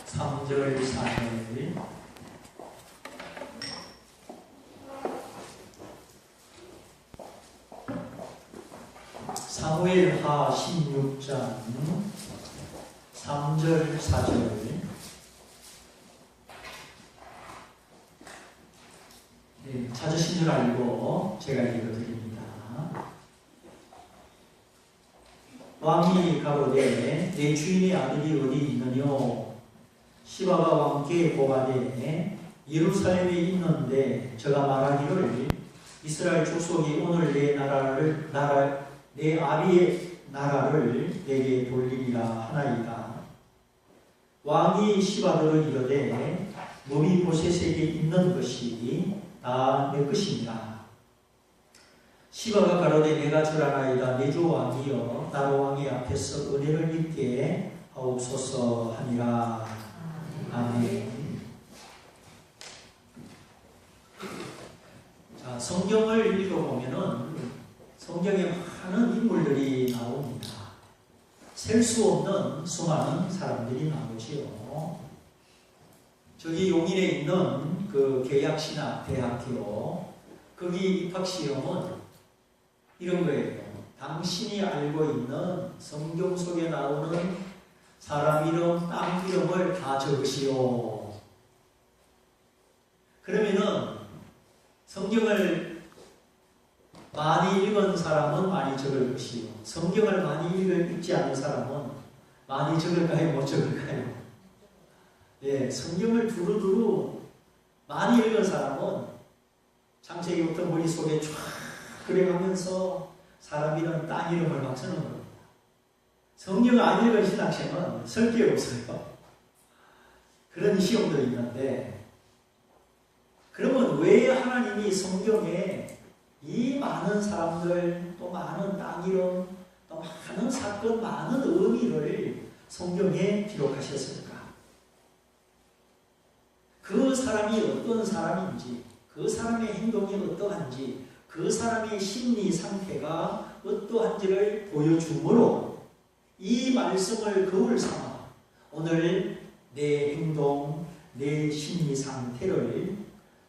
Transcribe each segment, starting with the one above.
3절 4절 사무엘하 16장 3절 4절 찾으신 줄 알고 제가 읽어드립니다. 왕이 가로되 내 주인의 아들이 어디 있느뇨? 시바가 왕께 고하되 예루살렘에 있는데 저가 말하기를 이스라엘 족속이 오늘 내 아비의 나라를 내게 돌리리라 하나이다. 왕이 시바들을 이르되 무비보셋에게 있는 것이 다 내 것이니라. 시바가 가로되 내가 절하나이다. 내 주 왕이여 나로 왕의 앞에서 은혜를 입게 하옵소서 하니라. 아멘. 자, 성경을 읽어보면은 성경에 많은 인물들이 나옵니다. 셀 수 없는 수많은 사람들이 나오지요. 저기 용인에 있는 그 계약신학대학교 거기 입학시험은 이런 거예요. 당신이 알고 있는 성경 속에 나오는 사람 이름, 땅 이름을 다 적으시오. 그러면은 성경을 많이 읽은 사람은 많이 적을 것이요. 성경을 많이 읽지 않은 사람은 많이 적을까요? 못 적을까요? 예, 성경을 두루두루 많이 읽은 사람은 창세기부터 머릿속에 쫙 그려가면서 사람 이름, 땅 이름을 막 쓰는 겁니다. 성경을 안 읽은 신학생은 쓸 게 없어요. 그런 시험도 있는데, 그러면 왜 하나님이 성경에 이 많은 사람들, 또 많은 땅 이름, 또 많은 사건, 많은 의미를 성경에 기록하셨을까? 그 사람이 어떤 사람인지, 그 사람의 행동이 어떠한지, 그 사람의 심리 상태가 어떠한지를 보여주므로 이 말씀을 거울 삼아 오늘 내 행동, 내 심리 상태를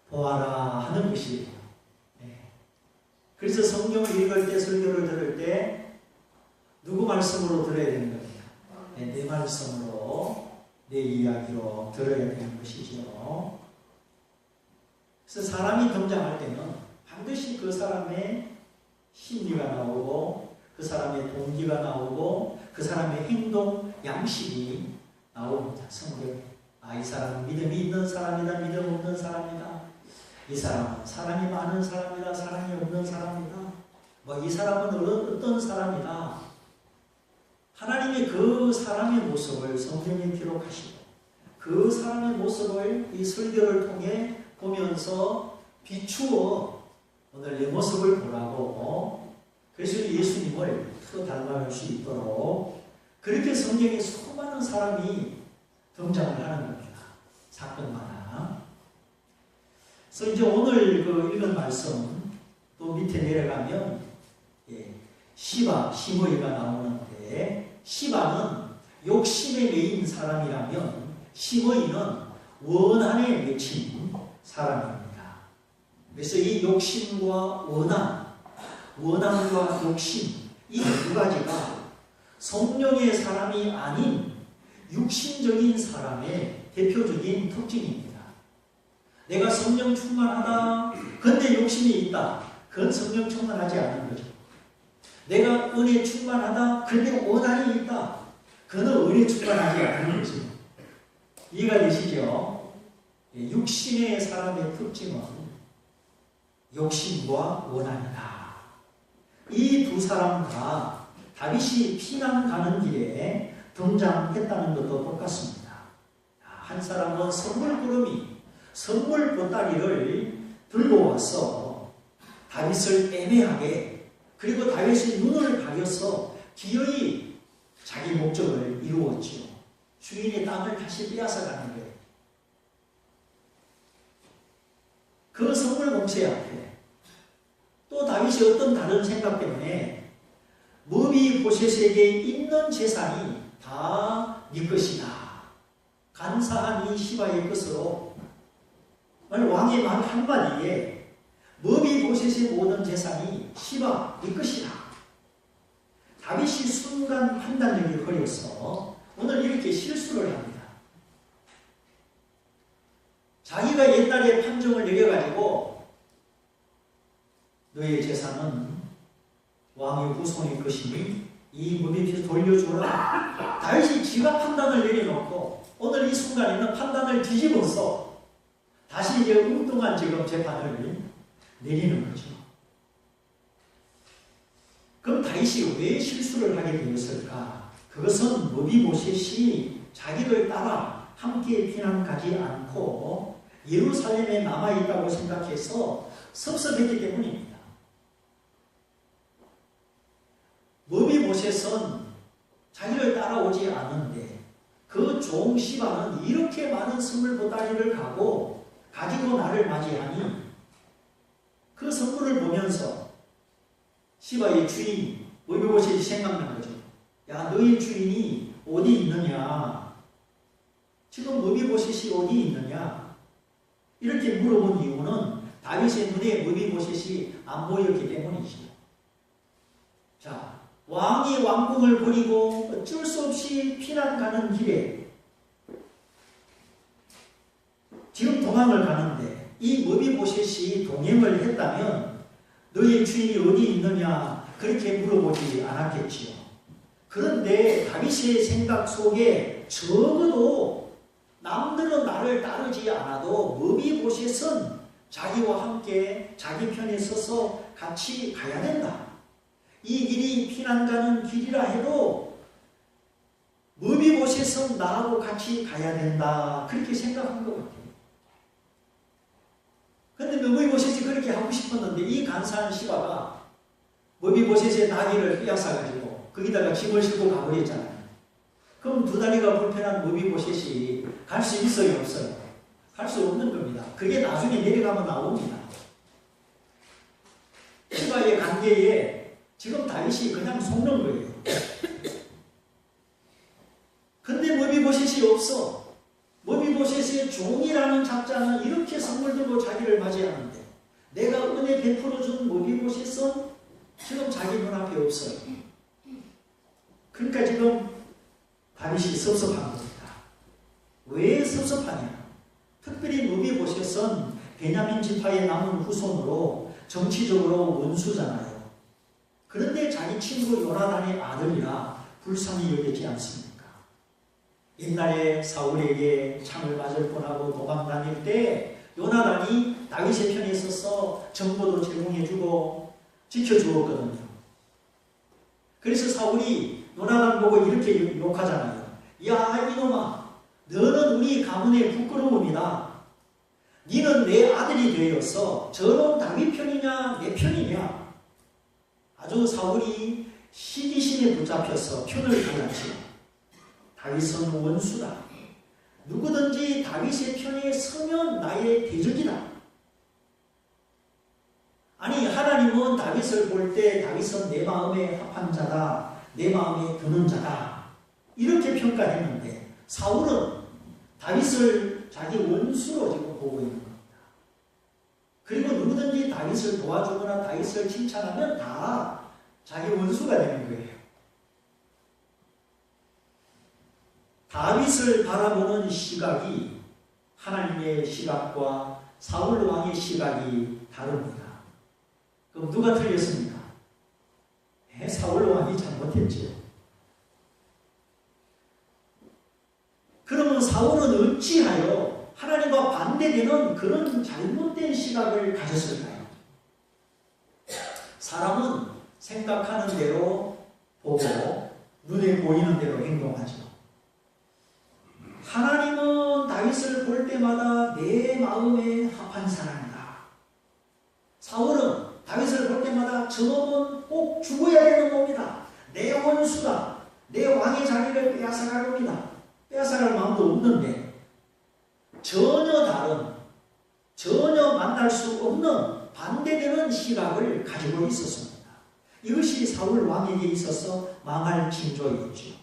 보아라 하는 것이에요. 그래서 성경을 읽을 때, 설교를 들을 때 누구 말씀으로 들어야 되는 겁니까? 내 말씀으로, 내 이야기로 들어야 되는 것이죠. 그래서 사람이 등장할 때는 반드시 그 사람의 심리가 나오고 그 사람의 동기가 나오고 그 사람의 행동, 양식이 나옵니다. 성경에. 이 사람은 믿음이 있는 사람이다, 믿음 없는 사람이다. 이 사람은 사랑이 많은 사람이다, 사랑이 없는 사람이다. 이 사람은 어떤 사람이다. 하나님이 그 사람의 모습을 성경에 기록하시고 그 사람의 모습을 이 설교를 통해 보면서 비추어 오늘 내 모습을 보라고, 그래서 예수님을 더 닮아갈 수 있도록 그렇게 성경에 수많은 사람이 등장을 하는 겁니다. 사건마다. 그래서 이제 오늘 그 읽은 말씀 또 밑에 내려가면 시바, 시므이가 나오는데, 시바는 욕심에 매인 사람이라면 시므이는 원한에 맺힌 사람입니다. 그래서 이 욕심과 원한과 욕심, 이 두 가지가 성령의 사람이 아닌 육신적인 사람의 대표적인 특징입니다. 내가 성령 충만하다, 근데 욕심이 있다. 그건 성령 충만하지 않은 거죠. 내가 은혜 충만하다, 근데 원한이 있다. 그건 은혜 충만하지 않은 거죠. 이해가 되시죠? 육신의 사람의 특징은 욕심과 원한이다. 이 두 사람 다 다윗이 피난 가는 길에 등장했다는 것도 똑같습니다. 한 사람은 선물구름이 선물 보따리를 들고 와서 다윗을 애매하게, 그리고 다윗의 눈을 가려서 기어이 자기 목적을 이루었지요. 주인의 땅을 다시 빼앗아가는 거예요. 그 선물 공세 앞에 또 다윗이 어떤 다른 생각 때문에 무비보셋에게 있는 재산이 다 네 것이다. 간사한 이 시바의 것으로 왕의 말 한마디에 머비보셋의 모든 재산이 시바 네 것이다. 다윗이 순간 판단력이 흐려서 오늘 이렇게 실수를 합니다. 자기가 옛날에 판정을 내려가지고 너의 재산은 왕의 후손의 것이니 이 머비보셋 돌려주라. 다윗이 지가 판단을 내려놓고 오늘 이 순간에는 판단을 뒤집어서 다시 이제 엉뚱한 지금 재판을 내리는 거죠. 그럼 다윗이 왜 실수를 하게 되었을까? 그것은 머비보셋이 자기를 따라 함께 피난 가지 않고 예루살렘에 남아있다고 생각해서 섭섭했기 때문입니다. 머비보셋은 자기를 따라오지 않은데 그 종 시바는 이렇게 많은 선물 보따리를 가지고 나를 맞이하니 그 선물을 보면서 시바의 주인 머비보셋이 생각난 거죠. 야, 너희 주인이 어디 있느냐? 지금 머비보셋이 어디 있느냐? 이렇게 물어본 이유는 다윗의 눈에 머비보셋이 안 보였기 때문이죠. 자, 왕이 왕궁을 버리고 어쩔 수 없이 피난 가는 길에 지금 도망을 가는데 이 머비보셋이 동행을 했다면 너의 주인이 어디 있느냐 그렇게 물어보지 않았겠지요. 그런데 다윗의 생각 속에 적어도 남들은 나를 따르지 않아도 머비보셋은 자기와 함께 자기 편에 서서 같이 가야 된다. 이 길이 피난 가는 길이라 해도 머비보셋은 나하고 같이 가야 된다. 그렇게 생각한 것 같아요. 그런데 머비보셋이 그렇게 하고 싶었는데 이 간사한 시바가 머비보셋의 나귀를 빼앗아가지고 거기다가 짐을 싣고 가버렸잖아요. 그럼 두 다리가 불편한 머비보셋이 갈 수 있어요, 없어요? 갈 수 없는 겁니다. 그게 나중에 내려가면 나옵니다. 시바의 관계에 지금 다윗이 그냥 속는 거예요. 근데 머비보셋이 없어. 머비보셋의 종이라는 작자는 이렇게 선물 들고 자기를 맞이하는데 내가 은혜 베풀어준 머비보셋은 지금 자기 눈앞에 없어요. 그러니까 지금 다윗이 섭섭한 겁니다. 왜 섭섭하냐? 특별히 머비보셋은 베냐민 지파의 남은 후손으로 정치적으로 원수잖아요. 그런데 자기 친구 요나단의 아들이라 불쌍히 여기지 않습니까? 옛날에 사울에게 창을 맞을 뻔하고 도망 다닐 때 요나단이 다윗의 편에 있어서 정보도 제공해주고 지켜주었거든요. 그래서 사울이 요나단 보고 이렇게 욕하잖아요. 야, 이놈아, 너는 우리 가문의 부끄러움이다. 너는 내 아들이 되어서 저놈 다윗 편이냐 내 편이냐. 아주 사울이 시기심에 붙잡혀서 편을 갈랐지요. 다윗은 원수다. 누구든지 다윗의 편에 서면 나의 대적이다. 아니, 하나님은 다윗을 볼 때 다윗은 내 마음에 합한 자다. 내 마음에 드는 자다. 이렇게 평가했는데 사울은 다윗을 자기 원수로 지금 보고 있는 겁니다. 그리고 누구든지 다윗을 도와주거나 다윗을 칭찬하면 다 자기 원수가 되는 거예요. 다윗을 바라보는 시각이 하나님의 시각과 사울 왕의 시각이 다릅니다. 그럼 누가 틀렸습니까? 사울 왕이 잘못했죠. 그러면 사울은 어찌하여 하나님과 반대되는 그런 잘못된 시각을 가졌을까요? 사람은 생각하는 대로 보고 눈에 보이는 대로 행동하죠. 하나님은 다윗을 볼 때마다 내 마음에 합한 사람이다. 사울은 다윗을 볼 때마다 저놈은 꼭 죽어야 되는 놈이다. 내 원수다. 내 왕의 자리를 빼앗아갈 놈이다. 빼앗아갈 마음도 없는데 전혀 다른, 전혀 만날 수 없는 반대되는 시각을 가지고 있었습니다. 이것이 사울 왕에게 있어서 망할 징조였죠.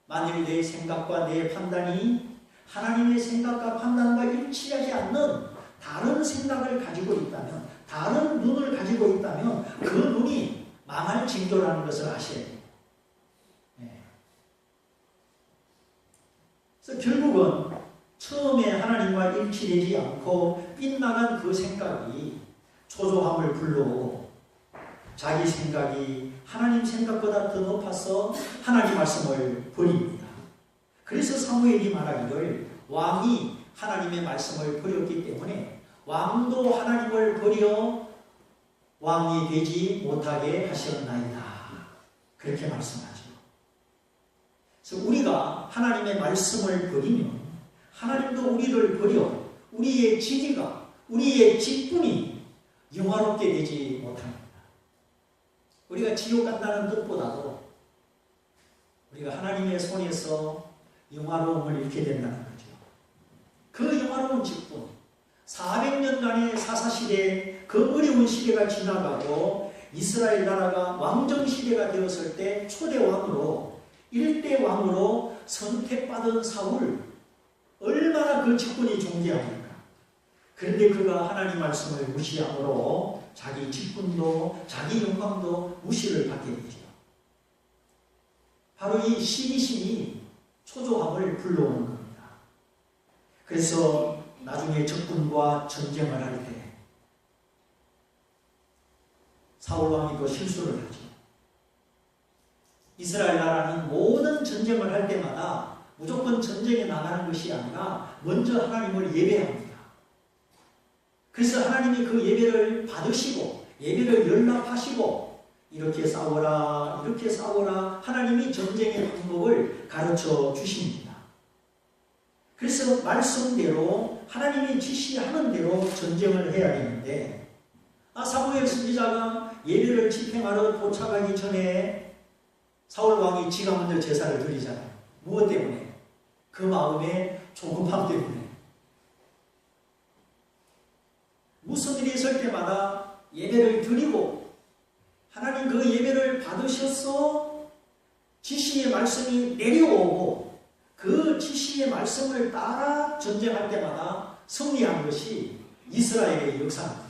만일 내 생각과 내 판단이 하나님의 생각과 판단과 일치하지 않는 다른 생각을 가지고 있다면, 다른 눈을 가지고 있다면 그 눈이 망할 징조라는 것을 아셔야 돼요. 그래서 결국은 처음에 하나님과 일치되지 않고 빗나간 그 생각이 초조함을 불러오고, 자기 생각이 하나님 생각보다 더 높아서 하나님 말씀을 버립니다. 그래서 사무엘이 말하기를 왕이 하나님의 말씀을 버렸기 때문에 왕도 하나님을 버려 왕이 되지 못하게 하셨나이다. 그렇게 말씀하죠. 그래서 우리가 하나님의 말씀을 버리면 하나님도 우리를 버려 우리의 지지가, 우리의 직분이 영화롭게 되지 못합니다. 우리가 지옥 간다는 뜻보다도 우리가 하나님의 손에서 영화로움을 잃게 된다는 거죠. 그 영화로운 직분, 400년간의 사사시대, 그 어려운 시대가 지나가고 이스라엘 나라가 왕정시대가 되었을 때 초대왕으로, 일대왕으로 선택받은 사울, 얼마나 그 직분이 존귀합니까? 그런데 그가 하나님 말씀을 무시함으로 자기 직분도 자기 영광도 무시를 받게 되죠. 바로 이 시기심이 초조함을 불러오는 겁니다. 그래서 나중에 적군과 전쟁을 할 때 사울왕이 또 실수를 하죠. 이스라엘 나라는 모든 전쟁을 할 때마다 무조건 전쟁에 나가는 것이 아니라 먼저 하나님을 예배합니다. 그래서 하나님이 그 예배를 받으시고 예배를 연락하시고 이렇게 싸워라, 이렇게 싸워라, 하나님이 전쟁의 방법을 가르쳐 주십니다. 그래서 말씀대로 하나님이 지시하는 대로 전쟁을 해야 되는데, 사무엘 선지자가 예배를 집행하러 도착하기 전에 사울 왕이 지가 먼저 제사를 드리잖아요. 무엇 때문에? 그 마음의 조급함 때문에. 무슨 일이 있을 때마다 예배를 드리고 하나님 그 예배를 받으셔서 지시의 말씀이 내려오고 그 지시의 말씀을 따라 전쟁할 때마다 승리한 것이 이스라엘의 역사입니다.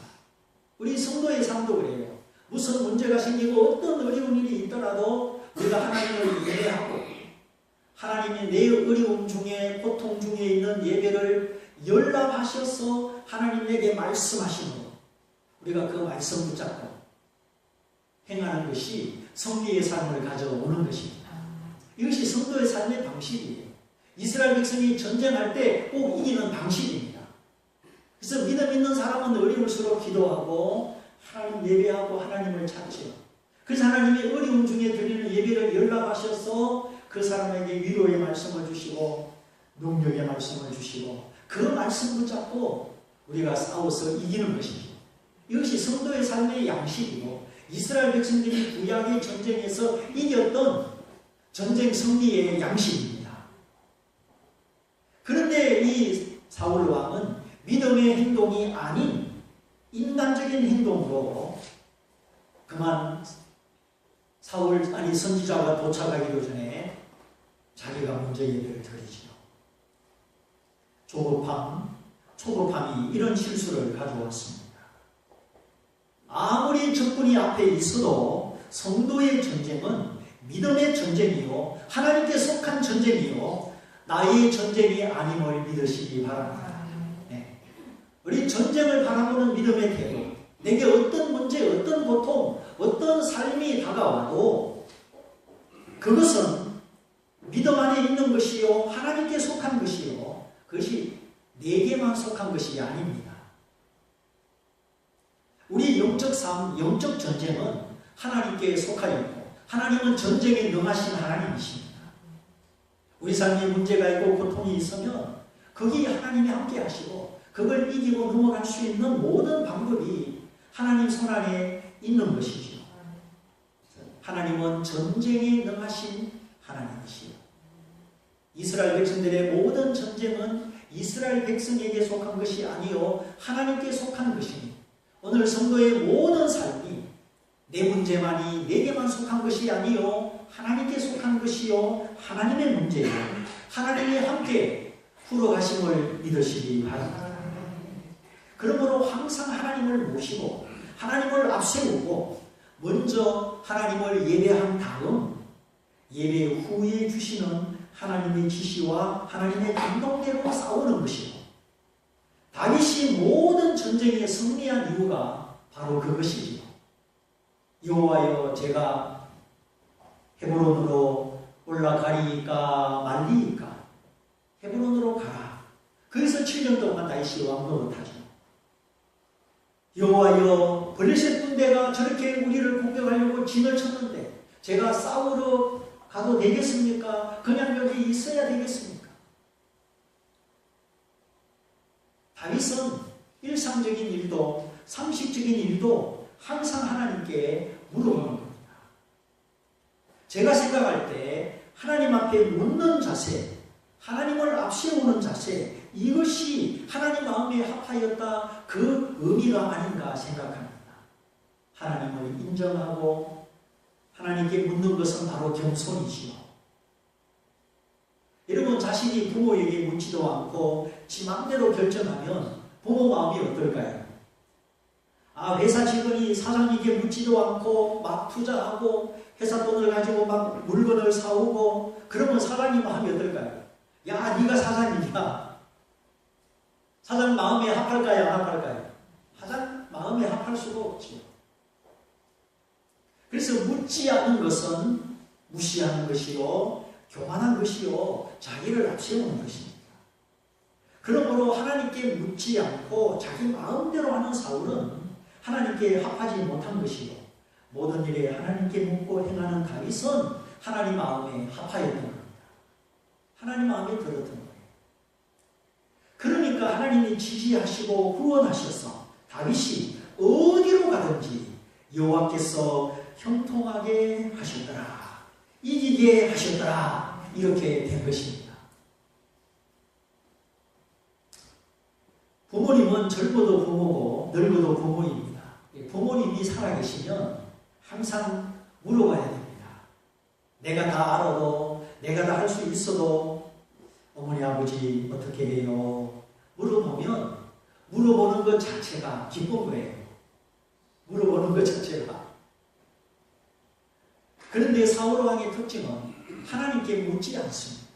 우리 성도의 삶도 그래요. 무슨 문제가 생기고 어떤 어려운 일이 있더라도 우리가 하나님을 예배하고 하나님이 내 어려움 중에, 고통 중에 있는 예배를 연락하셔서 하나님에게 말씀하시므로 우리가 그 말씀 붙잡고 행하는 것이 승리의 삶을 가져오는 것입니다. 이것이 성도의 삶의 방식이에요. 이스라엘 백성이 전쟁할 때 꼭 이기는 방식입니다. 그래서 믿음 있는 사람은 어려울수록 기도하고 하나님 예배하고 하나님을 찾죠. 그래서 하나님이 어려움 중에 드리는 예배를 연락하셔서 그 사람에게 위로의 말씀을 주시고 능력의 말씀을 주시고 그 말씀 붙잡고 우리가 싸워서 이기는 것이죠. 이것이 성도의 삶의 양식이고 이스라엘 백성들이 구약의 전쟁에서 이겼던 전쟁 승리의 양식입니다. 그런데 이 사울 왕은 믿음의 행동이 아닌 인간적인 행동으로 그만 선지자가 도착하기도 전에 자기가 먼저 예배를 드리지요. 초급함이 이런 실수를 가져왔습니다. 아무리 적군이 앞에 있어도 성도의 전쟁은 믿음의 전쟁이요, 하나님께 속한 전쟁이요, 나의 전쟁이 아님을 믿으시기 바랍니다. 네. 우리 전쟁을 바라보는 믿음의 태도, 내게 어떤 문제, 어떤 고통, 어떤 삶이 다가와도 그것은 믿음 안에 있는 것이요, 하나님께 속한 것이요, 그것이 내게만 속한 것이 아닙니다. 우리 영적 전쟁은 하나님께 속하여 있고 하나님은 전쟁에 능하신 하나님이십니다. 우리 삶에 문제가 있고 고통이 있으면 거기 하나님이 함께 하시고 그걸 이기고 넘어갈 수 있는 모든 방법이 하나님 손안에 있는 것이죠. 하나님은 전쟁에 능하신 하나님이시요. 이스라엘 백성들의 모든 전쟁은 이스라엘 백성에게 속한 것이 아니요 하나님께 속한 것입니다. 오늘 성도의 모든 삶이 내 문제만이 내게만 속한 것이 아니요 하나님께 속한 것이요 하나님의 문제예요. 하나님이 함께 풀어가심을 믿으시기 바랍니다. 그러므로 항상 하나님을 모시고 하나님을 앞세우고 먼저 하나님을 예배한 다음 예배 후에 주시는 하나님의 지시와 하나님의 감동대로 싸우는 것이고, 다윗이 모든 전쟁에 승리한 이유가 바로 그것이지요. 여호와여, 제가 헤브론으로 올라가리까 말리이까? 헤브론으로 가라. 거기서 7년 동안 다윗이 왕노릇 하죠. 여호와여, 블레셋 군대가 저렇게 우리를 공격하려고 진을 쳤는데 제가 싸우러 가도 되겠습니까? 그냥 여기 있어야 되겠습니까? 다윗은 일상적인 일도 상식적인 일도 항상 하나님께 물어보는 겁니다. 제가 생각할 때 하나님 앞에 묻는 자세, 하나님을 앞세우는 자세, 이것이 하나님 마음에 합하였다, 그 의미가 아닌가 생각합니다. 하나님을 인정하고 하나님께 묻는 것은 바로 겸손이지요. 여러분, 자식이 부모에게 묻지도 않고 지 맘대로 결정하면 부모 마음이 어떨까요? 회사 직원이 사장님께 묻지도 않고 막 투자하고 회사 돈을 가지고 막 물건을 사오고 그러면 사장님 마음이 어떨까요? 야, 네가 사장이냐? 사장 마음에 합할까요? 안 합할까요? 사장 마음에 합할 수가 없지요. 그래서 묻지 않는 것은 무시하는 것이요, 교만한 것이요, 자기를 앞세우는 것입니다. 그러므로 하나님께 묻지 않고 자기 마음대로 하는 사울은 하나님께 합하지 못한 것이요, 모든 일에 하나님께 묻고 행하는 다윗은 하나님 마음에 합하였던 겁니다. 하나님 마음에 들었던 거예요. 그러니까 하나님이 지지하시고 후원하셔서 다윗이 어디로 가든지 여호와께서 형통하게 하셨더라, 이기게 하셨더라, 이렇게 된 것입니다. 부모님은 젊어도 부모고 늙어도 부모입니다. 부모님이 살아계시면 항상 물어봐야 됩니다. 내가 다 알아도, 내가 다 할 수 있어도 어머니 아버지 어떻게 해요? 물어보면 물어보는 것 자체가 기쁜 거예요. 물어보는 것 자체가. 그런데 사울왕의 특징은 하나님께 묻지 않습니다.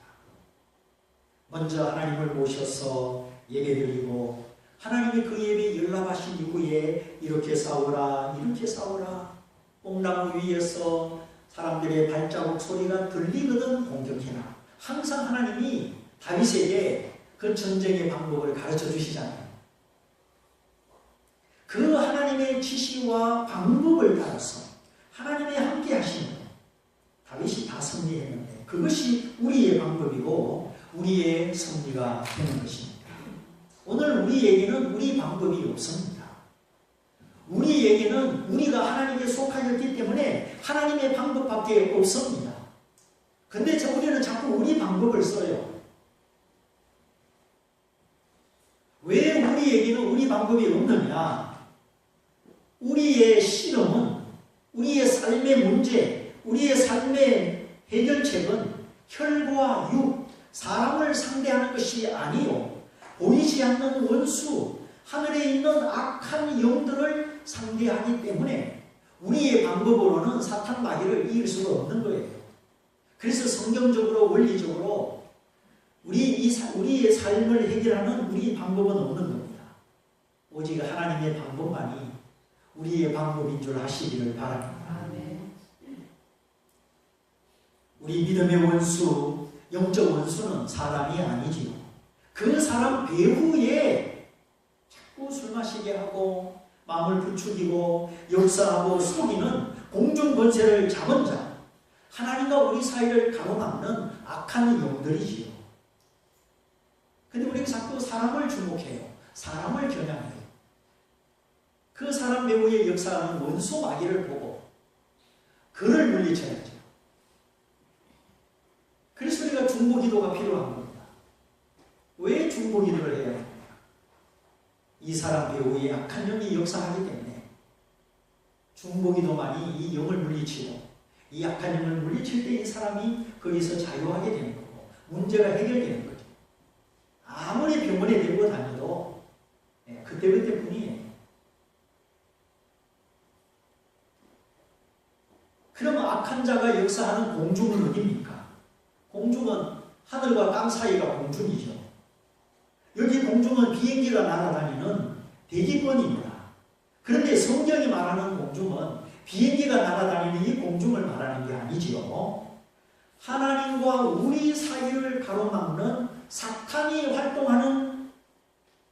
먼저 하나님을 모셔서 예배드리고 하나님이 그 예배에 연락하신 이후에 이렇게 싸우라, 이렇게 싸우라, 뽕나무 위에서 사람들의 발자국 소리가 들리거든 공격해라. 항상 하나님이 다윗에게 그 전쟁의 방법을 가르쳐 주시잖아요. 그 하나님의 지시와 방법을 따라서 하나님이 함께 하시는 다윗이 다 승리했는데, 그것이 우리의 방법이고 우리의 승리가 되는 것입니다. 오늘 우리에게는 우리 방법이 없습니다. 우리에게는 우리가 하나님께 속하였기 때문에 하나님의 방법밖에 없습니다. 근데 우리는 자꾸 우리 방법을 써요. 왜 우리에게는 우리 방법이 없느냐? 우리의 씨름은, 우리의 삶의 문제, 우리의 삶의 해결책은 혈과 육, 사람을 상대하는 것이 아니요, 보이지 않는 원수, 하늘에 있는 악한 영들을 상대하기 때문에 우리의 방법으로는 사탄 마귀를 이길 수가 없는 거예요. 그래서 성경적으로, 원리적으로 우리의 삶을 해결하는 우리 방법은 없는 겁니다. 오직 하나님의 방법만이 우리의 방법인 줄 아시기를 바랍니다. 우리 믿음의 원수, 영적 원수는 사람이 아니지요. 그 사람 배후에 자꾸 술 마시게 하고 마음을 부추기고 역사하고 속이는 공중 권세를 잡은 자, 하나님과 우리 사이를 가로막는 악한 영들이지요. 근데 우리가 자꾸 사람을 주목해요. 사람을 겨냥해요. 그 사람 배후에 역사하는 원수 마귀를 보고 그를 물리쳐야죠. 그래서 우리가 중보기도가 필요한 겁니다. 왜 중보기도를 해야 합니까? 이 사람 배후에 악한 영이 역사하기 때문에 중보기도만이 이 영을 물리치고 이 악한 영을 물리칠 때 이 사람이 거기서 자유하게 되는 거고 문제가 해결되는 거죠. 그때뿐이에요. 그럼 악한 자가 역사하는 공중은 어디입니까? 공중은 하늘과 땅 사이가 공중이죠. 여기 공중은 비행기가 날아다니는 대기권입니다. 그런데 성경이 말하는 공중은 비행기가 날아다니는 이 공중을 말하는 게 아니지요. 하나님과 우리 사이를 가로막는 사탄이 활동하는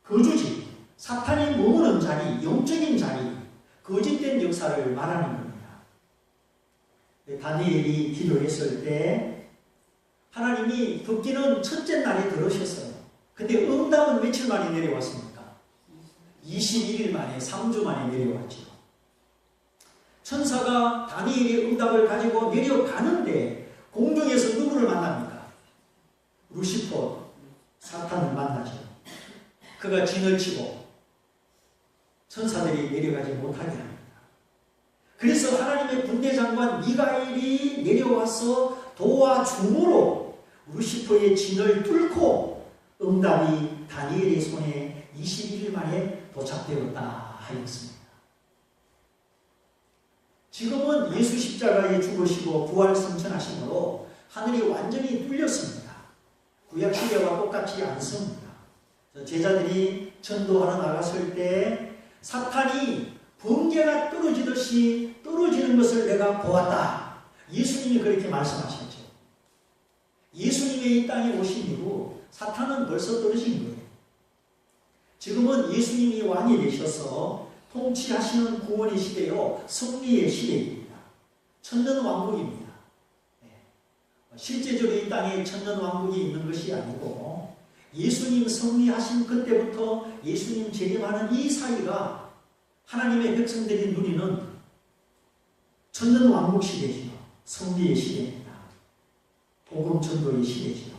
거주지, 사탄이 머무는 자리, 영적인 자리, 거짓된 역사를 말하는 겁니다. 다니엘이 기도했을 때 하나님이 듣기는 첫째 날에 들으셨어요. 근데 응답은 며칠 만에 내려왔습니까? 21일 만에, 3주 만에 내려왔죠. 천사가 다니엘의 응답을 가지고 내려가는데 공중에서 누구를 만납니까? 루시퍼, 사탄을 만나죠. 그가 진을 치고 천사들이 내려가지 못하게 합니다. 그래서 하나님의 군대장관 미가엘이 내려와서 도와줌으로 루시퍼의 진을 뚫고 응답이 다니엘의 손에 21일 만에 도착되었다 하였습니다. 지금은 예수 십자가에 죽으시고 부활 승천하심으로 하늘이 완전히 뚫렸습니다. 구약 시대와 똑같지 않습니다. 제자들이 전도하러 나갔을 때 사탄이 번개가 떨어지듯이 떨어지는 것을 내가 보았다. 예수님이 그렇게 말씀하셨죠. 예수님의 이 땅에 오신 이후 사탄은 벌써 떨어진 거예요. 지금은 예수님이 왕이 되셔서 통치하시는 구원의 시대요, 승리의 시대입니다. 천년왕국입니다. 실제적으로 이 땅에 천년왕국이 있는 것이 아니고 예수님 승리하신 그때부터 예수님 재림하는 이 사이가 하나님의 백성들이 누리는 천년왕국 시대지요. 승리의 시대입니다. 복음 전도의 시대지요.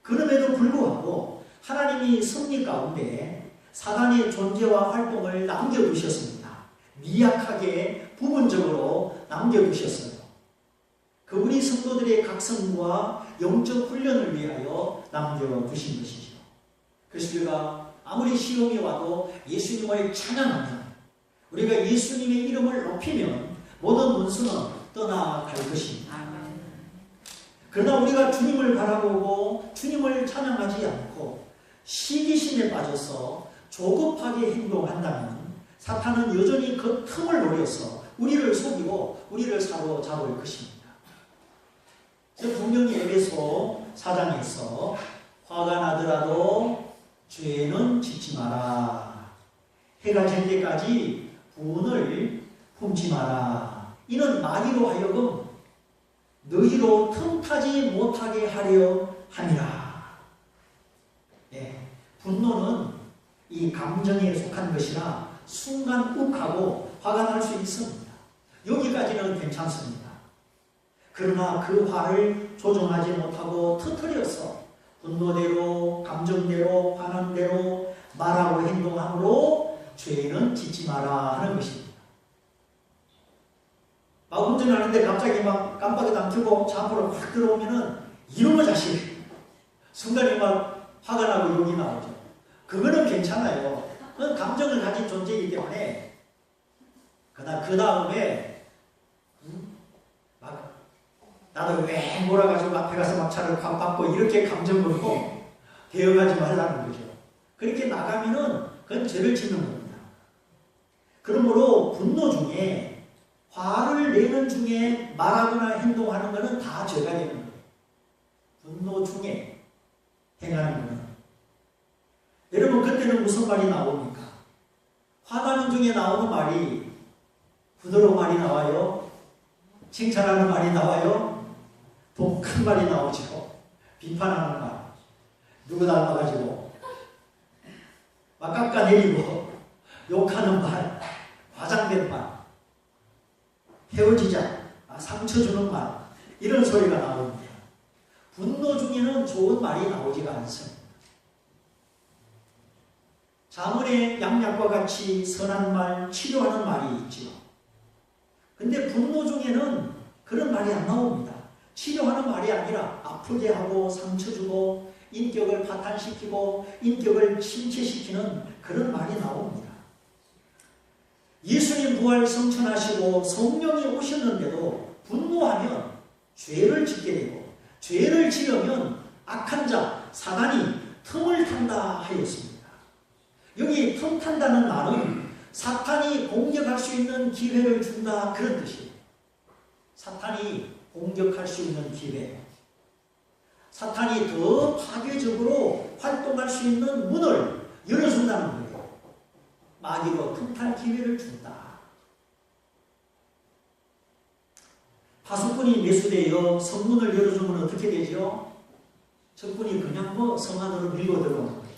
그럼에도 불구하고 하나님이 승리 가운데 사단의 존재와 활동을 남겨두셨습니다. 미약하게 부분적으로 남겨두셨어요. 그분이 성도들의 각성과 영적 훈련을 위하여 남겨두신 것이죠. 그래서 우리가 아무리 시험이 와도 예수님을 찬양하면, 우리가 예수님의 이름을 높이면 모든 문수는 떠나갈 것입니다. 그러나 우리가 주님을 바라보고 주님을 찬양하지 않고 시기심에 빠져서 조급하게 행동한다면 사탄은 여전히 그 틈을 노려서 우리를 속이고 우리를 사로잡을 것입니다. 분명히 에베소 4장에서 화가 나더라도 죄는 짓지 마라. 해가 질 때까지 분을 품지 마라. 이는 마귀로 하여금 너희로 틈타지 못하게 하려 함이라. 분노는 이 감정에 속한 것이라 순간 욱하고 화가 날 수 있습니다. 여기까지는 괜찮습니다. 그러나 그 화를 조정하지 못하고 터뜨려서 분노대로, 감정대로, 화난 대로 말하고 행동함으로 죄는 짓지 마라 하는 것입니다. 막 운전하는데 갑자기 막 깜빡이도 안 켜고 차 앞으로 확 들어오면은 이놈의 자식! 순간에 막 화가 나고 욕이 나오죠. 그거는 괜찮아요. 그건 감정을 가진 존재이기 때문에. 그러나 그 다음에 막 나도 왜 몰아가지고 앞에 가서 막 차를 꽉 받고 이렇게 감정으로 대응하지 말라는 거죠. 그렇게 나가면은 그건 죄를 짓는 겁니다. 그러므로 분노 중에 화를 내는 중에 말하거나 행동하는 것은 다 죄가 되는 거예요. 분노 중에 행하는 것은. 여러분 그때는 무슨 말이 나옵니까? 화나는 중에 나오는 말이 부드러운 말이 나와요? 칭찬하는 말이 나와요? 독한 말이 나오죠. 비판하는 말. 누구 닮아가지고 막 깎아내리고 욕하는 말, 과장된 말, 헤어지자, 상처 주는 말, 이런 소리가 나옵니다. 분노 중에는 좋은 말이 나오지가 않습니다. 자문의 양약과 같이 선한 말, 치료하는 말이 있지요. 근데 분노 중에는 그런 말이 안 나옵니다. 치료하는 말이 아니라 아프게 하고 상처 주고 인격을 파탄시키고 인격을 침체시키는 그런 말이 나옵니다. 예수님 부활 성천하시고 성령이 오셨는데도 분노하면 죄를 짓게 되고 죄를 지으면 악한 자 사단이 틈을 탄다 하였습니다. 여기 틈 탄다는 말은 사탄이 공격할 수 있는 기회를 준다 그런 뜻이에요. 사탄이 공격할 수 있는 기회, 사탄이 더 파괴적으로 활동할 수 있는 문을 열어준다는 거예요. 마귀로 틈탈 기회를 준다. 파수꾼이 매수되어 성문을 열어주면 어떻게 되죠? 적군이 그냥 성 안으로 밀고 들어오는 거예요.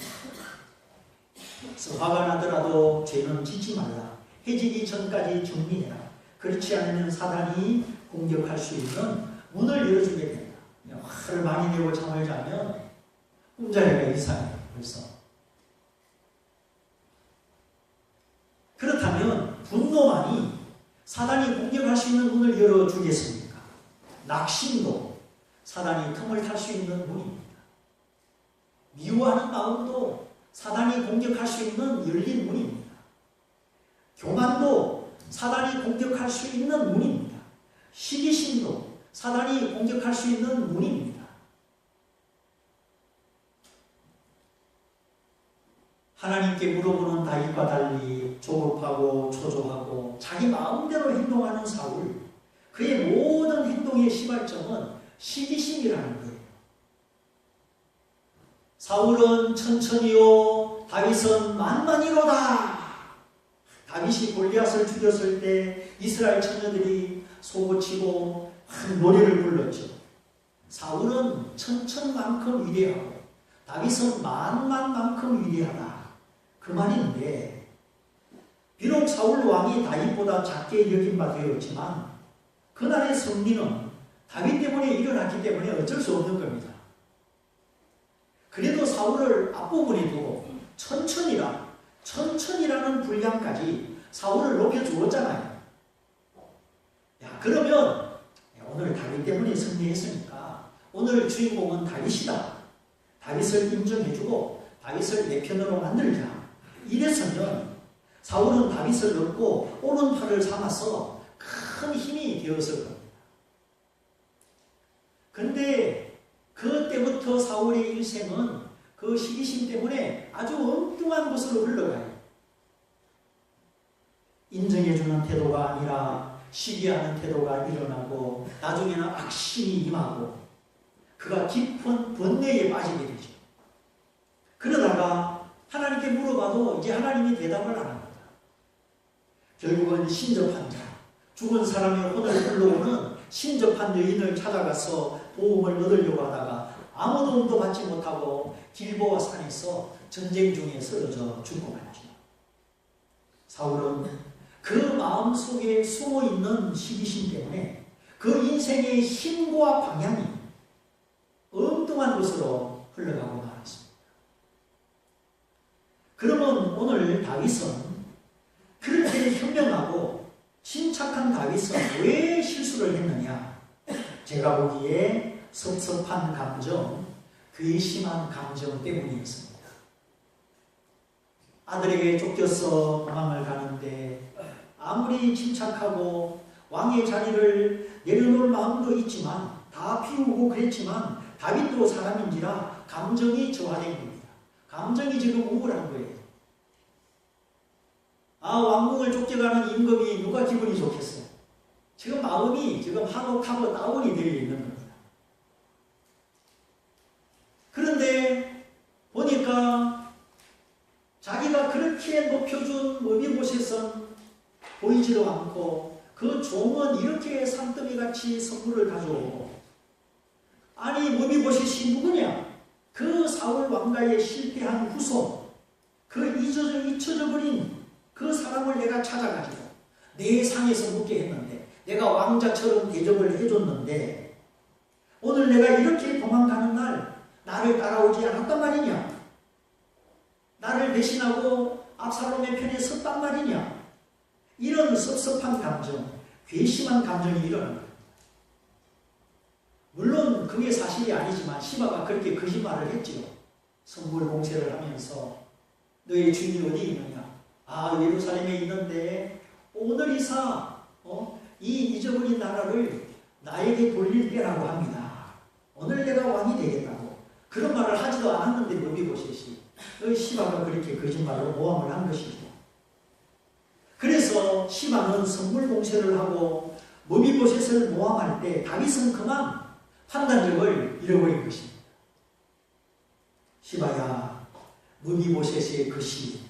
화가 나더라도 죄는 짓지 말라. 해지기 전까지 정리해라. 그렇지 않으면 사단이 공격할 수 있는 문을 열어주게 된다. 화를 많이 내고 잠을 자면 꿈자리가 이상해요. 벌써. 그렇다면 분노만이 사단이 공격할 수 있는 문을 열어주겠습니까? 낙심도 사단이 틈을 탈 수 있는 문입니다. 미워하는 마음도 사단이 공격할 수 있는 열린 문입니다. 교만도 사단이 공격할 수 있는 문입니다. 시기심도 사단이 공격할 수 있는 문입니다. 하나님께 물어보는 다윗과 달리 조급하고 초조하고 자기 마음대로 행동하는 사울, 그의 모든 행동의 시발점은 시기심이라는 거예요. 사울은 천천히요, 다윗은 만만히로다. 다윗이 골리앗을 죽였을 때 이스라엘 처녀들이 소고치고 노래를 불렀죠. 사울은 천천만큼 위대하고 다윗은 만만만큼 위대하다. 그 말인데, 비록 사울 왕이 다윗보다 작게 여긴 바 되었지만 그날의 승리는 다윗 때문에 일어났기 때문에 어쩔 수 없는 겁니다. 그래도 사울을 앞부분에 두고 천천히라는 분량까지 사울을 높여주었잖아요. 야, 그러면 오늘 다윗 때문에 승리했으니까 오늘 주인공은 다윗이다. 다윗을 인정해주고 다윗을 내 편으로 만들자. 이랬으면 사울은 다윗을 얻고 오른팔을 삼아서 큰 힘이 되었을 겁니다. 그런데 그때부터 사울의 일생은 그 시기심 때문에 아주 엉뚱한 곳으로 흘러가요. 인정해주는 태도가 아니라 시기하는 태도가 일어나고 나중에는 악심이 임하고 그가 깊은 번뇌에 빠지게 되죠. 그러다가 하나님께 물어봐도 이제 하나님이 대답을 안 합니다. 결국은 신접한 자, 죽은 사람의 혼을 불러오는 신접한 여인을 찾아가서 도움을 얻으려고 하다가 아무 도움도 받지 못하고 길보아 산에서 전쟁 중에 쓰러져 죽고 말죠. 사울은 그 마음속에 숨어있는 시기심 때문에 그 인생의 힘과 방향이 엉뚱한 곳으로 흘러가고 말았습니다. 그러면 오늘 다윗은 그렇게 현명하고 침착한 다윗은 왜 실수를 했느냐? 제가 보기에 섭섭한 감정, 괘씸한 감정 때문이었습니다. 아들에게 쫓겨서 도망을 가는데 아무리 침착하고 왕의 자리를 내려놓을 마음도 있지만 다 피우고 그랬지만 다윗도 사람인지라 감정이 저하된 겁니다. 감정이 지금 우울한 거예요. 왕궁을 쫓겨가는 임금이 누가 기분이 좋겠어요? 지금 마음이 지금 한옥하고 다운이 되어 있는 겁니다. 그런데 보니까 자기가 그렇게 높여준 머비보셋은 보이지도 않고 그 종은 이렇게 산더미같이 선물을 가져오고, 아니 머비보셋이 누구냐? 그 사울 왕가의 실패한 후손, 그 잊혀져 버린 그 사람을 내가 찾아가지고 내 상에서 묵게 했는데, 내가 왕자처럼 대접을 해줬는데 오늘 내가 이렇게 도망가는 날 나를 따라오지 않았단 말이냐? 나를 배신하고 압살롬의 편에 섰단 말이냐? 이런 섭섭한 감정, 괘씸한 감정이 일어납니다. 물론 그게 사실이 아니지만 시바가 그렇게 거짓말을 했지요. 성물 공세를 하면서 너의 주인이 어디 있느냐? 아, 예루살렘에 있는데 오늘 이사 이 잊어버린 나라를 나에게 돌릴 때라고 합니다. 오늘 내가 왕이 되겠다고. 그런 말을 하지도 않았는데 머비보셋이 시바가 그렇게 거짓말로 모함을 한 것이죠. 그래서 시바는 성물 공세를 하고 머비보셋을 모함할 때 다윗은 그만 판단력을 잃어버린 것입니다. 시바야, 머비보셋의 것이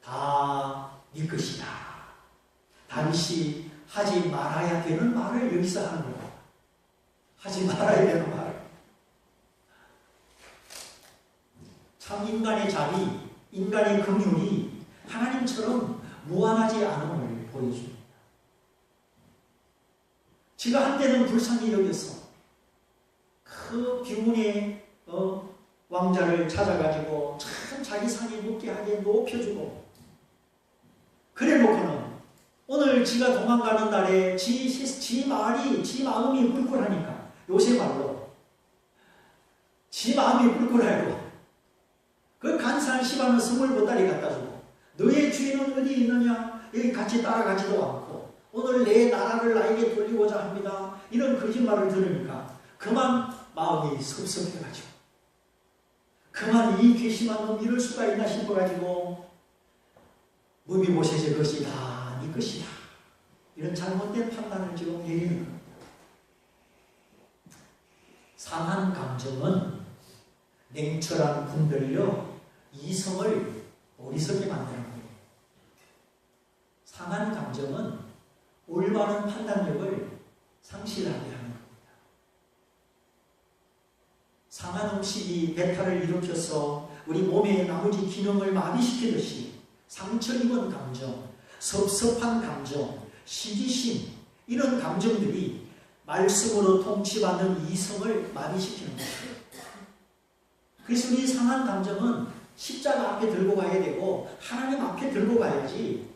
다 네 것이다. 다윗이 하지 말아야 되는 말을 여기서 하는 거야. 하지 말아야 되는 말을. 참 인간의 자비, 인간의 긍휼이 하나님처럼 무한하지 않음을 보여줍니다. 지가 한때는 불쌍히 여겼어. 그 비문의 왕자를 찾아가지고 참 자기 상이 높게 하게 높여주고, 그래 놓고는 오늘 지가 도망가는 날에 지 마음이 꿀꿀하니까, 요새 말로 지 마음이 꿀꿀하고 그 간사한 시바는 20보따리 갖다 주고, 너의 주인은 어디 있느냐? 여기 같이 따라가지도 않고 오늘 내 나라를 나에게 돌리고자 합니다. 이런 거짓말을 들으니까 그만 마음이 섭섭해가지고, 그만 이 괘씸한 놈 이럴 수가 있나 싶어가지고 머비보셋의 것이 다 네 것이다. 이런 잘못된 판단을 지금 내리는 겁니다. 상한 감정은 냉철한 분들려 이성을 어리석게 만드는 거예요. 상한 감정은 올바른 판단력을 상실하게 하는 겁니다. 상한 음식이 배탈을 일으켜서 우리 몸의 나머지 기능을 마비시키듯이 상처 입은 감정, 섭섭한 감정, 시기심, 이런 감정들이 말씀으로 통치받는 이성을 마비시키는 거예요. 그래서 우리 상한 감정은 십자가 앞에 들고 가야 되고 하나님 앞에 들고 가야지,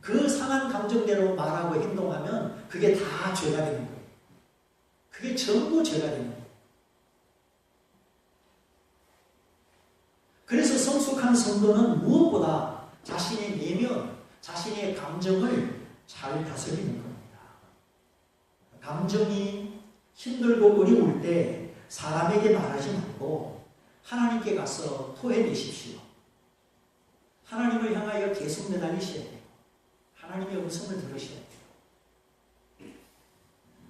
그 상한 감정대로 말하고 행동하면 그게 다 죄가 되는 거예요. 그게 전부 죄가 되는 거예요. 그래서 성숙한 성도는 무엇보다 자신의 내면, 자신의 감정을 잘 다스리는 겁니다. 감정이 힘들고 어려울 때 사람에게 말하지 말고 하나님께 가서 토해내십시오. 하나님을 향하여 계속 매달리셔야 돼요. 하나님의 음성을 들으셔야 돼요.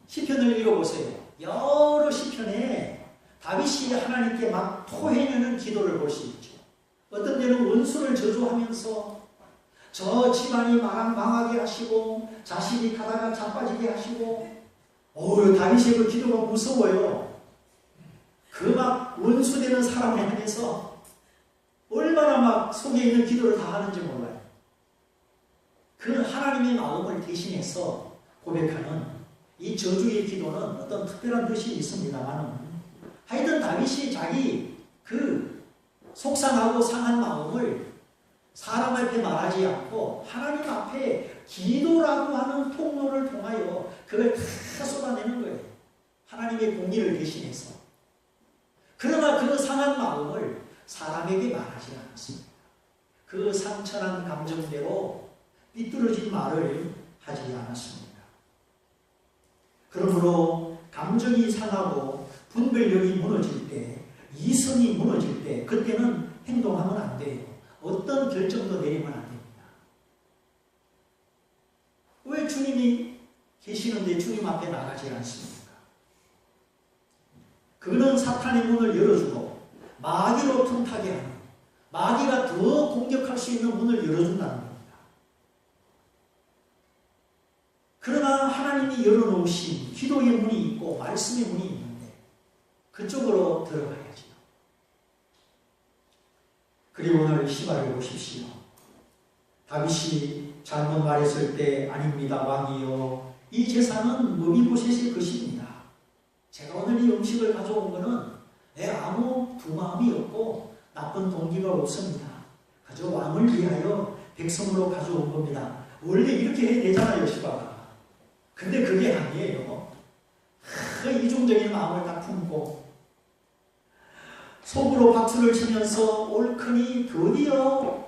시편을 읽어보세요. 여러 시편에 다윗이 하나님께 막 토해내는 기도를 볼 수 있죠. 어떤 때는 원수를 저주하면서 저 집안이 망하게 하시고 자신이 가다가 자빠지게 하시고, 다윗의 그 기도가 무서워요. 그 막 원수되는 사람을 향해서 얼마나 막 속에 있는 기도를 다 하는지 몰라요. 그는 하나님의 마음을 대신해서 고백하는 이 저주의 기도는 어떤 특별한 뜻이 있습니다만, 하여튼 다윗이 자기 그 속상하고 상한 마음을 사람 앞에 말하지 않고 하나님 앞에 기도라고 하는 통로를 통하여 그걸 다 쏟아내는 거예요. 하나님의 공의를 대신해서. 그러나 그 상한 마음을 사람에게 말하지 않았습니다. 그 상처난 감정대로 삐뚤어진 말을 하지 않았습니다. 그러므로 감정이 상하고 분별력이 무너질 때, 이성이 무너질 때, 그때는 행동하면 안 돼요. 어떤 결정도 내리면 안 됩니다. 왜 주님이 계시는데 주님 앞에 나가지 않습니까? 그는 사탄의 문을 열어주고 마귀로 틈타게 하는, 마귀가 더 공격할 수 있는 문을 열어준다는 겁니다. 그러나 하나님이 열어놓으신 기도의 문이 있고 말씀의 문이 있는데 그쪽으로 들어가야죠. 그리고 오늘 시바를 보십시오. 다윗이 잘못 말했을 때, 아닙니다 왕이요, 이 제사는 머비보셋의 것입니다. 제가 오늘 이 음식을 가져온 것은 아무 두마음이 없고 나쁜 동기가 없습니다. 그저 왕을 위하여 백성으로 가져온 겁니다. 원래 이렇게 해야 되잖아요, 시바가. 근데 그게 아니에요. 그 이중적인 마음을 다 품고 속으로 박수를 치면서 옳거니 드디어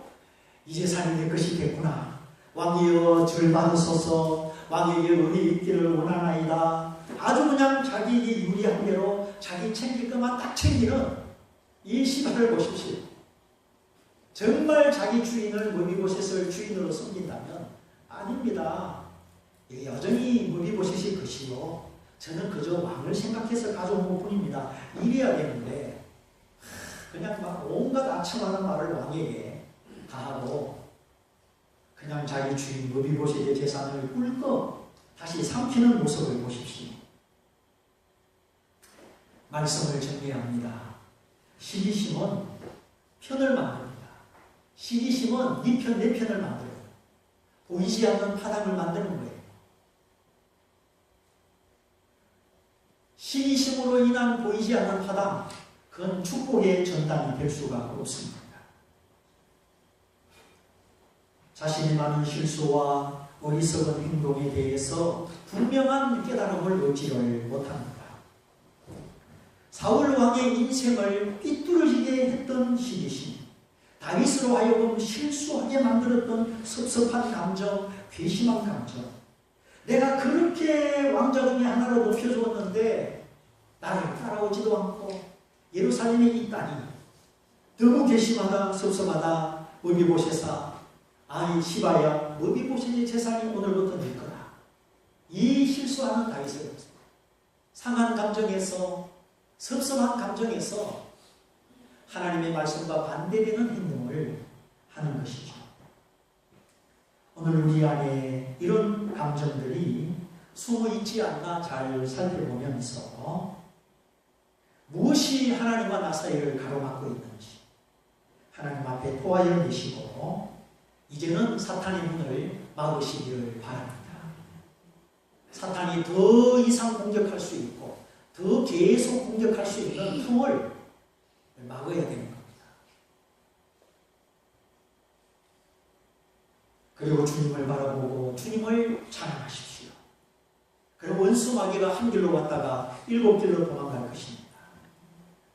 이 재산이 내 것이 됐구나. 왕이여 절 받으소서. 왕에게 은혜 있기를 원하나이다. 아주 그냥 자기에게 유리한 대로 자기 챙길 것만 딱 챙기는 이 시바를 보십시오. 정말 자기 주인을 무비보셋을 주인으로 섬긴다면 아닙니다. 여전히 무비보셋이 것이요. 저는 그저 왕을 생각해서 가져온 것뿐입니다. 이래야 되는데 그냥 막 온갖 아첨하는 말을 왕에게 다 하고 그냥 자기 주인 무비보셋의 재산을 꿀꺽 다시 삼키는 모습을 보십시오. 말씀을 정리합니다. 시기심은 편을 만듭니다. 시기심은 네 편, 내 편을 만들어요. 보이지 않는 파당을 만드는 거예요. 시기심으로 인한 보이지 않는 파당, 그건 축복의 전당이 될 수가 없습니다. 자신의 많은 실수와 어리석은 행동에 대해서 분명한 깨달음을 얻지를 못합니다. 사울 왕의 인생을 삐뚤어지게 했던 시기심, 다윗으로 하여금 실수하게 만들었던 섭섭한 감정, 괘씸한 감정, 내가 그렇게 왕자 중에 하나로 높여주었는데 나를 따라오지도 않고 예루살렘에 있다니 너무 괘씸하다, 섭섭하다. 무비보셋아, 아이 시바야, 무비보셋의 재산이 오늘부터 네 거다. 이 실수하는 다윗을 상한 감정에서, 섭섭한 감정에서 하나님의 말씀과 반대되는 행동을 하는 것이죠. 오늘 우리 안에 이런 감정들이 숨어 있지 않나 잘 살펴보면서 무엇이 하나님과 나 사이를 가로막고 있는지 하나님 앞에 토하여 계시고 이제는 사탄의 문을 막으시기를 바랍니다. 사탄이 더 이상 공격할 수 있고 더 계속 공격할 수 있는 틈을 막아야 되는 겁니다. 그리고 주님을 바라보고 주님을 찬양하십시오. 그리고 원수 마귀가 한 길로 왔다가 7길로 도망갈 것입니다.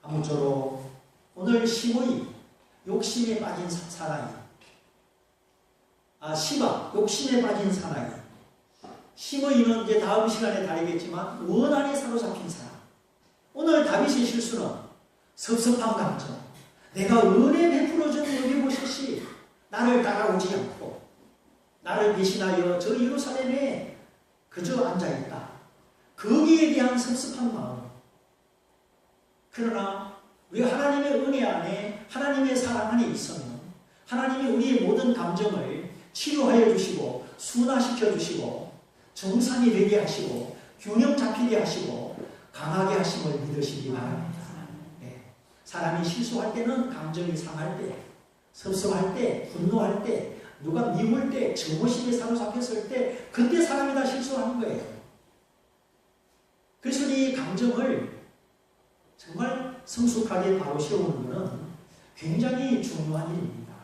아무쪼록 오늘 심의, 욕심에 빠진 사나이, 시바, 욕심에 빠진 사나이, 심의는 이제 다음 시간에 다루겠지만 원한에 사로잡힌 사람. 오늘 다윗의 실수는 섭섭한 감정, 내가 은혜 베풀어준 무비보셋이 나를 따라오지 않고 나를 배신하여 저 예루살렘에 그저 앉아있다. 거기에 대한 섭섭한 마음. 그러나 우리 하나님의 은혜 안에, 하나님의 사랑 안에 있으면 하나님이 우리의 모든 감정을 치료하여 주시고 순화시켜 주시고 정상이 되게 하시고 균형 잡히게 하시고 강하게 하심을 믿으시기 바랍니다. 네. 사람이 실수할 때는 감정이 상할 때, 섭섭할 때, 분노할 때, 누가 미울 때, 증오심에 사로잡혔을 때 그때 사람이 다 실수하는 거예요. 그래서 이 감정을 정말 성숙하게 바로 세우는 것은 굉장히 중요한 일입니다.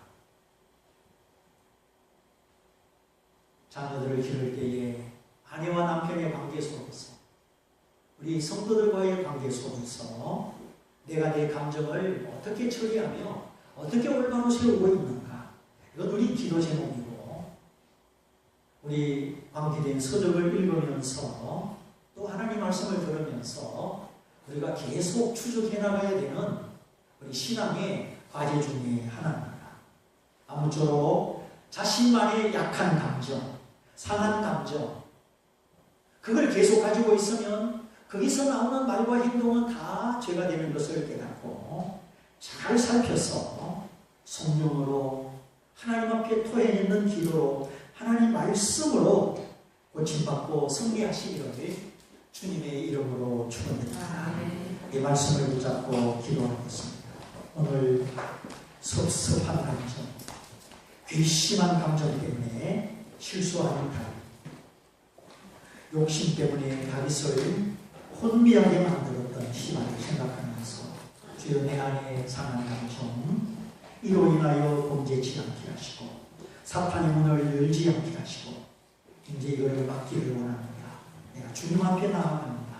자녀들을 기를 때에 아내와 남편의 관계 속에서 우리 성도들과의 관계 속에서 내가 내 감정을 어떻게 처리하며 어떻게 올바로 세우고 있는가. 이건 우리 기도 제목이고 우리 관계된 서적을 읽으면서 또 하나님 말씀을 들으면서 우리가 계속 추적해 나가야 되는 우리 신앙의 과제 중에 하나입니다. 아무쪼록 자신만의 약한 감정, 상한 감정, 그걸 계속 가지고 있으면 거기서 나오는 말과 행동은 다 죄가 되는 것을 깨닫고 잘 살펴서 성령으로 하나님 앞에 토해내는 기도로 하나님 말씀으로 고침받고 승리하시기를 주님의 이름으로 축원드립니다. 이 말씀을 붙잡고 기도하겠습니다. 오늘 섭섭한 감정, 괘씸한 감정 때문에 실수하는 다윗, 욕심 때문에 다윗을 혼미하게 만들었던 시바를 생각하면서 주여 내 안에 상한 감정 이로 인하여 범죄치 않게 하시고 사탄의 문을 열지 않게 하시고 이제 이거를 막기를 원합니다. 내가 주님 앞에 나아갑니다.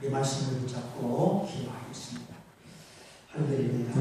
내 말씀을 붙잡고 기도하겠습니다. 할렐루야.